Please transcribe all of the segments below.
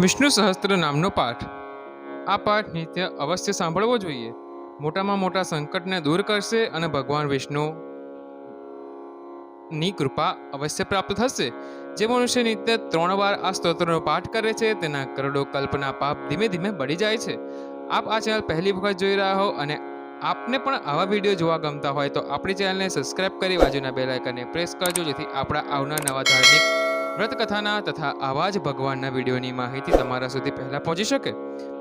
વિષ્ણુ સહસ્ત્ર નામનો પાઠ. આ પાઠ નિત્ય અવશ્ય સાંભળવો જોઈએ. મોટામાં મોટા સંકટને દૂર કરશે અને ભગવાન વિષ્ણુની કૃપા અવશ્ય પ્રાપ્ત થશે. જે મનુષ્ય નિત્ય 3 વાર આ સ્તોત્રનો પાઠ કરે છે તેના કરોડો કલ્પના પાપ ધીમે ધીમે બળી જાય છે. આપ આ ચેનલ પહેલી વખત જોઈ રહ્યા હો અને આપને પણ આવા વિડીયો જોવા ગમતા હોય તો આપણી ચેનલને સબસ્ક્રાઇબ કરી બાજુના બેલ આઇકનને પ્રેસ કરજો, જેથી આપણા આવનાર નવા ધાર્મિક વ્રતકથાના તથા આવા જ ભગવાનના વિડીયોની માહિતી તમારા સુધી પહેલા પહોંચી શકે.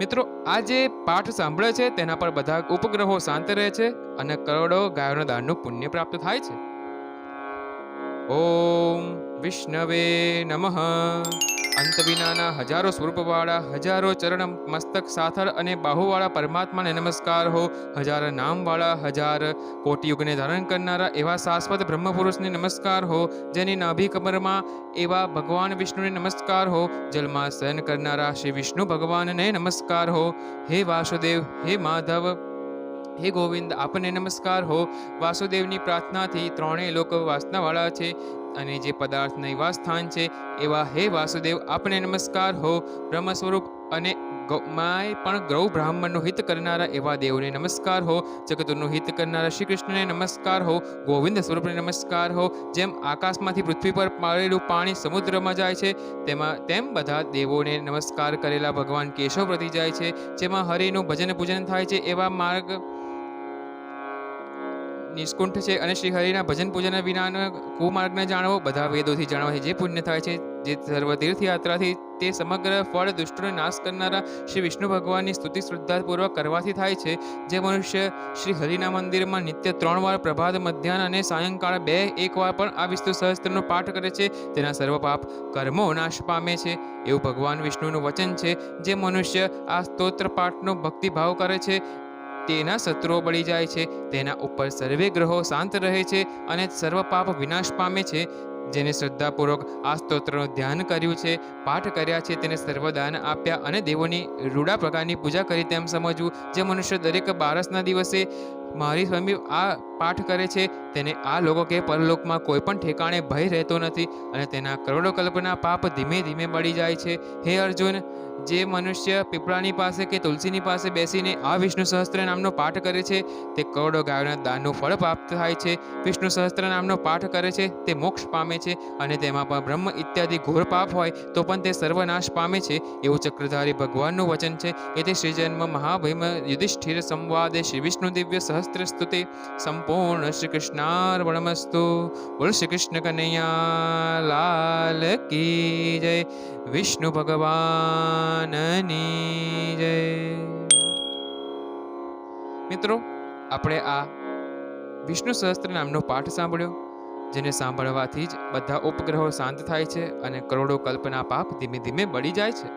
મિત્રો, આ જે પાઠ સાંભળે છે તેના પર બધા ઉપગ્રહો શાંત રહે છે અને કરોડો ગાયોના દાનનું પુણ્ય પ્રાપ્ત થાય છે. ઓમ વિષ્ણવે નમઃ. અંત વિનાના હજારો સ્વરૂપવાળા, હજારો ચરણ મસ્તક સાથળ અને બાહુવાળા પરમાત્માને નમસ્કાર હો. હજાર નામવાળા, હજાર કોટી યુગને ધારણ કરનારા એવા શાશ્વત બ્રહ્મપુરુષને નમસ્કાર હો. જેની નાભી કમરમાં એવા ભગવાન વિષ્ણુને નમસ્કાર હો. જલમાં શયન કરનારા શ્રી વિષ્ણુ ભગવાનને નમસ્કાર હો. હે વાસુદેવ, હે માધવ, હે ગોવિંદ, આપને નમસ્કાર હો. વાસુદેવની પ્રાર્થનાથી ત્રણેય લોક વાસનાવાળા છે અને જે પદાર્થ નિવાસ સ્થાન છે એવા હે વાસુદેવ, આપને નમસ્કાર હો. બ્રહ્મ સ્વરૂપ અને માય પણ ગૌ બ્રાહ્મણનું હિત કરનારા એવા દેવને નમસ્કાર હો. જગતનું હિત કરનારા શ્રી કૃષ્ણને નમસ્કાર હો. ગોવિંદ સ્વરૂપને નમસ્કાર હો. જેમ આકાશમાંથી પૃથ્વી પર પાડેલું પાણી સમુદ્રમાં જાય છે તેમ બધા દેવોને નમસ્કાર કરેલા ભગવાન કેશવ પ્રતિ જાય છે. જેમાં હરિનું ભજન પૂજન થાય છે એવા માર્ગ નિષ્કુંઠ છે અને શ્રી હરિના ભજન પૂજન વિનાના કુમાર્ગને જાણવો. બધા વેદોથી જાણવાથી જે પુણ્ય થાય છે, જે સર્વ તીર્થયાત્રાથી તે સમગ્ર ફળ દુષ્ટોને નાશ કરનારા શ્રી વિષ્ણુ ભગવાનની સ્તુતિ શ્રદ્ધાપૂર્વક કરવાથી થાય છે. જે મનુષ્ય શ્રી હરિના મંદિરમાં નિત્ય 3 વાર પ્રભાત, મધ્યાહન અને સાયંકાળ 2-1 વાર પણ આ વિષ્ણુ સહસ્ત્રનો પાઠ કરે છે તેના સર્વ પાપ કર્મો નાશ પામે છે એવું ભગવાન વિષ્ણુનું વચન છે. જે મનુષ્ય આ સ્તોત્ર પાઠનો ભક્તિભાવ કરે છે તેના શત્રુઓ બળી જાય છે, તેના ઉપર સર્વે ગ્રહો શાંત રહે છે અને સર્વ પાપ વિનાશ પામે છે. જેને શ્રદ્ધાપૂર્વક આ સ્તોત્રનું ધ્યાન કર્યું છે, પાઠ કર્યા છે, તેને સર્વદાન આપ્યા અને દેવોની રૂડા પ્રકારની પૂજા કરી તેમ સમજવું. જે મનુષ્ય દરેક બારસના દિવસે મારી સ્વામી આ પાઠ કરે છે તેને આ લોકો કે પરલોકમાં કોઈ પણ ઠેકાણે ભય રહેતો નથી અને તેના કરોડો કલ્પના પાપ ધીમે ધીમે બળી જાય છે. હે અર્જુન, જે મનુષ્ય પીપળાની પાસે કે તુલસીની પાસે બેસીને આ વિષ્ણુ સહસ્ત્ર નામનો પાઠ કરે છે તે કરોડો ગાયોના દાનનું ફળ પ્રાપ્ત થાય છે. વિષ્ણુ સહસ્ત્ર નામનો પાઠ કરે છે તે મોક્ષ પામે છે અને તેમાં પણ બ્રહ્મ ઇત્યાદિ ઘોર પાપ હોય તો પણ તે સર્વનાશ પામે છે એવું ચક્રધારી ભગવાનનું વચન છે. એથી શ્રીજન્મ મહાભીમ યુધિષ્ઠિર સંવાદે શ્રી વિષ્ણુ દિવ્ય સહસ્ત્ર સ્તુતે સંપૂર્ણ શ્રી કૃષ્ણાર્પણમસ્તુ. બોલ શ્રી કૃષ્ણ કનૈયા લાલ કી જય. વિષ્ણુ ભગવાનની જય. મિત્રો, આપણે આ વિષ્ણુ સહસ્ત્ર નામનો પાઠ સાંભળ્યો, જેને સાંભળવાથી જ બધા ઉપગ્રહો શાંત થાય છે અને કરોડો કલ્પના પાપ ધીમે ધીમે બળી જાય છે.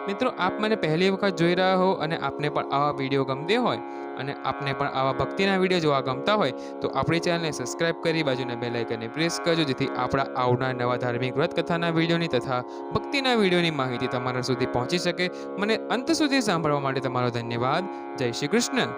મિત્રો, આપ મને પહેલી વખત જોઈ રહ્યા હો અને આપને પણ આવા વિડીયો ગમતે હોય અને આપને પણ આવા ભક્તિના વિડીયો જોવા ગમતા હોય તો આપણી ચેનલને સબસ્ક્રાઇબ કરી બાજુના બેલ આઇકનને પ્રેસ કરજો, જેથી આપણા આવનાર નવા ધાર્મિક વ્રત કથાના વિડીયોની તથા ભક્તિના વિડીયોની માહિતી તમારા સુધી પહોંચી શકે. મને અંત સુધી સાંભળવા માટે તમારો ધન્યવાદ. જય શ્રી કૃષ્ણ.